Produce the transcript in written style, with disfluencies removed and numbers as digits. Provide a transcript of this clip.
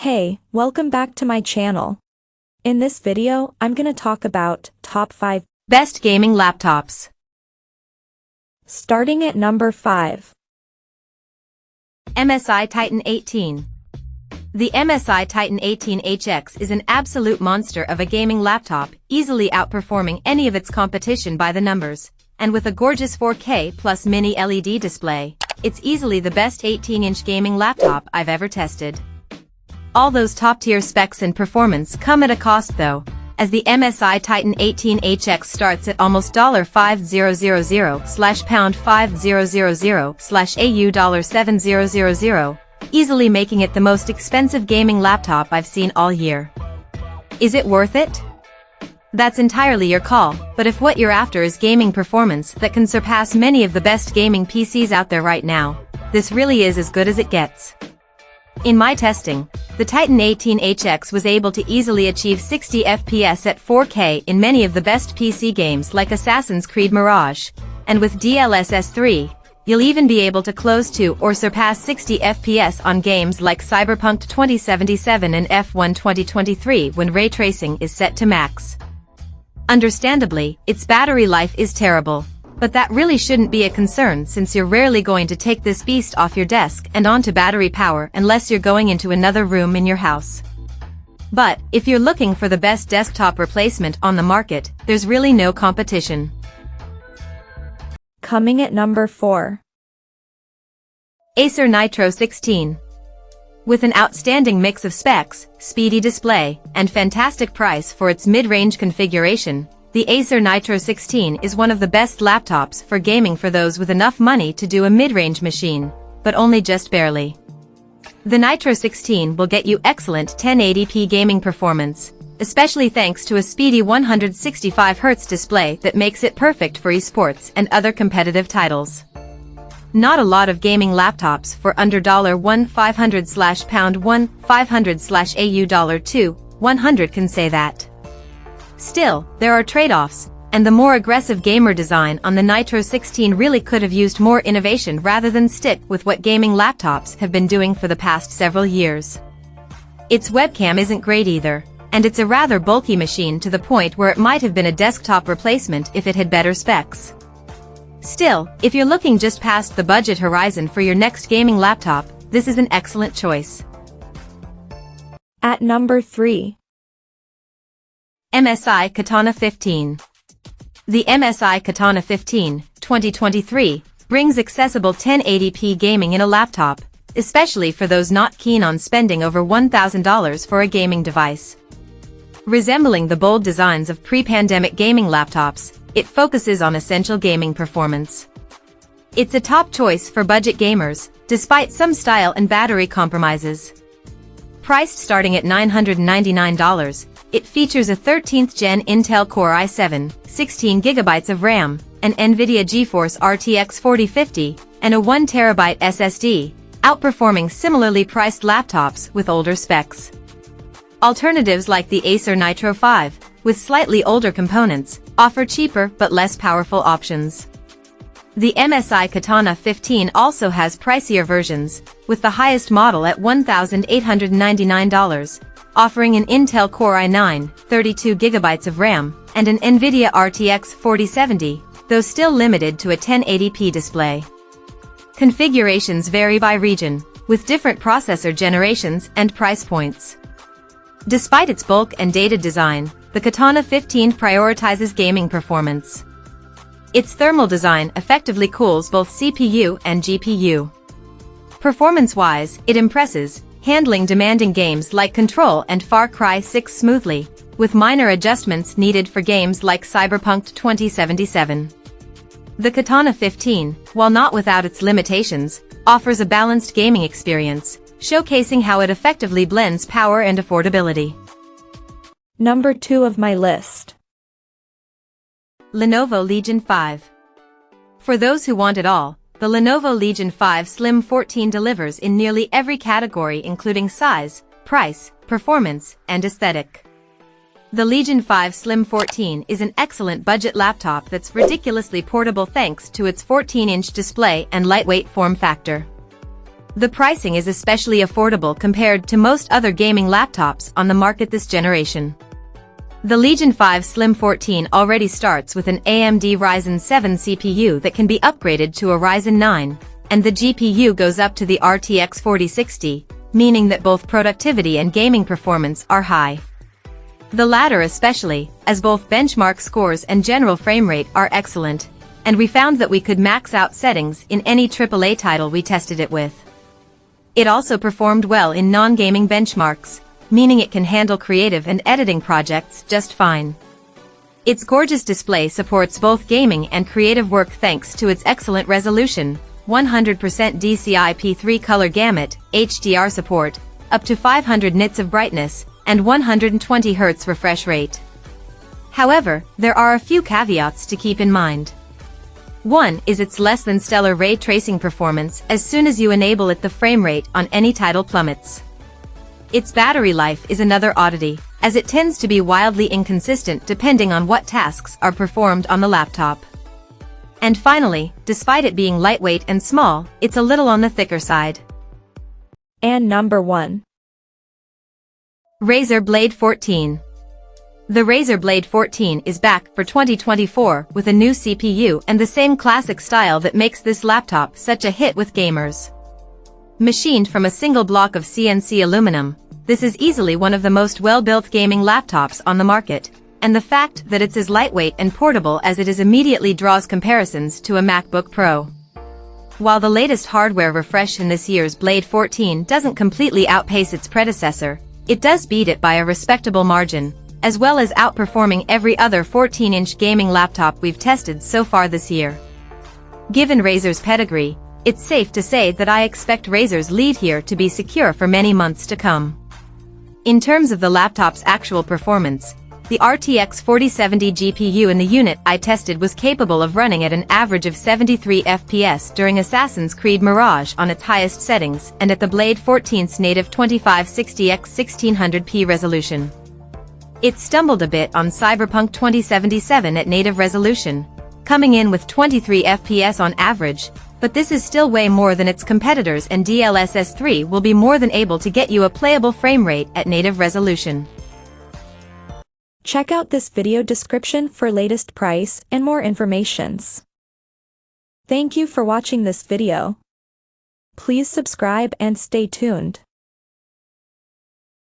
Hey, welcome back to my channel. In this video, I'm gonna talk about top 5 best gaming laptops. Starting at number 5. MSI Titan 18. The MSI Titan 18HX is an absolute monster of a gaming laptop, easily outperforming any of its competition by the numbers, and with a gorgeous 4K plus mini LED display, it's easily the best 18-inch gaming laptop I've ever tested. All those top-tier specs and performance come at a cost though, as the MSI Titan 18HX starts at almost $5,000/$5000/AU$7,000, easily making it the most expensive gaming laptop I've seen all year. Is it worth it? That's entirely your call, but if what you're after is gaming performance that can surpass many of the best gaming PCs out there right now, this really is as good as it gets. In my testing, the Titan 18HX was able to easily achieve 60 FPS at 4K in many of the best PC games like Assassin's Creed Mirage, and with DLSS 3, you'll even be able to close to or surpass 60 FPS on games like Cyberpunk 2077 and F1 2023 when ray tracing is set to max. Understandably, its battery life is terrible, but that really shouldn't be a concern since you're rarely going to take this beast off your desk and onto battery power unless you're going into another room in your house. But, if you're looking for the best desktop replacement on the market, there's really no competition. Coming at number 4. Acer Nitro 16. With an outstanding mix of specs, speedy display, and fantastic price for its mid-range configuration, the Acer Nitro 16 is one of the best laptops for gaming for those with enough money to do a mid-range machine, but only just barely. The Nitro 16 will get you excellent 1080p gaming performance, especially thanks to a speedy 165Hz display that makes it perfect for esports and other competitive titles. Not a lot of gaming laptops for under $1,500/$1,500/AU$2,100 can say that. Still, there are trade-offs, and the more aggressive gamer design on the Nitro 16 really could have used more innovation rather than stick with what gaming laptops have been doing for the past several years. Its webcam isn't great either, and it's a rather bulky machine to the point where it might have been a desktop replacement if it had better specs. Still, if you're looking just past the budget horizon for your next gaming laptop, this is an excellent choice. At number 3. MSI Katana 15. The MSI Katana 15, 2023, brings accessible 1080p gaming in a laptop, especially for those not keen on spending over $1,000 for a gaming device. Resembling the bold designs of pre-pandemic gaming laptops, it focuses on essential gaming performance. It's a top choice for budget gamers, despite some style and battery compromises. Priced starting at $999, it features a 13th Gen Intel Core i7, 16GB of RAM, an NVIDIA GeForce RTX 4050, and a 1TB SSD, outperforming similarly priced laptops with older specs. Alternatives like the Acer Nitro 5, with slightly older components, offer cheaper but less powerful options. The MSI Katana 15 also has pricier versions, with the highest model at $1,899, offering an Intel Core i9, 32GB of RAM, and an NVIDIA RTX 4070, though still limited to a 1080p display. Configurations vary by region, with different processor generations and price points. Despite its bulk and dated design, the Katana 15 prioritizes gaming performance. Its thermal design effectively cools both CPU and GPU. Performance-wise, it impresses, handling demanding games like Control and Far Cry 6 smoothly, with minor adjustments needed for games like Cyberpunk 2077. The Katana 15, while not without its limitations, offers a balanced gaming experience, showcasing how it effectively blends power and affordability. Number 2 of my list. Lenovo Legion 5. For those who want it all, the Lenovo Legion 5 Slim 14 delivers in nearly every category including size, price, performance, and aesthetic. The Legion 5 Slim 14 is an excellent budget laptop that's ridiculously portable thanks to its 14-inch display and lightweight form factor. The pricing is especially affordable compared to most other gaming laptops on the market this generation. The Legion 5 Slim 14 already starts with an AMD Ryzen 7 CPU that can be upgraded to a Ryzen 9, and the GPU goes up to the RTX 4060, meaning that both productivity and gaming performance are high. The latter especially, as both benchmark scores and general frame rate are excellent, and we found that we could max out settings in any AAA title we tested it with. It also performed well in non-gaming benchmarks, meaning it can handle creative and editing projects just fine. Its gorgeous display supports both gaming and creative work thanks to its excellent resolution, 100% DCI-P3 color gamut, HDR support, up to 500 nits of brightness, and 120 Hz refresh rate. However, there are a few caveats to keep in mind. One is its less than stellar ray tracing performance. As soon as you enable it, the frame rate on any title plummets. Its battery life is another oddity, as it tends to be wildly inconsistent depending on what tasks are performed on the laptop. And finally, despite it being lightweight and small, it's a little on the thicker side. And number 1. Razer Blade 14. The Razer Blade 14 is back for 2024 with a new CPU and the same classic style that makes this laptop such a hit with gamers. Machined from a single block of CNC aluminum, this is easily one of the most well-built gaming laptops on the market, and the fact that it's as lightweight and portable as it is immediately draws comparisons to a MacBook Pro. While the latest hardware refresh in this year's Blade 14 doesn't completely outpace its predecessor, it does beat it by a respectable margin, as well as outperforming every other 14-inch gaming laptop we've tested so far this year. Given Razer's pedigree, it's safe to say that I expect Razer's lead here to be secure for many months to come. In terms of the laptop's actual performance, the RTX 4070 GPU in the unit I tested was capable of running at an average of 73 FPS during Assassin's Creed Mirage on its highest settings and at the Blade 14's native 2560x1600p resolution. It stumbled a bit on Cyberpunk 2077 at native resolution, coming in with 23 FPS on average, but this is still way more than its competitors, and DLSS 3 will be more than able to get you a playable frame rate at native resolution. Check out this video description for latest price and more informations. Thank you for watching this video. Please subscribe and stay tuned.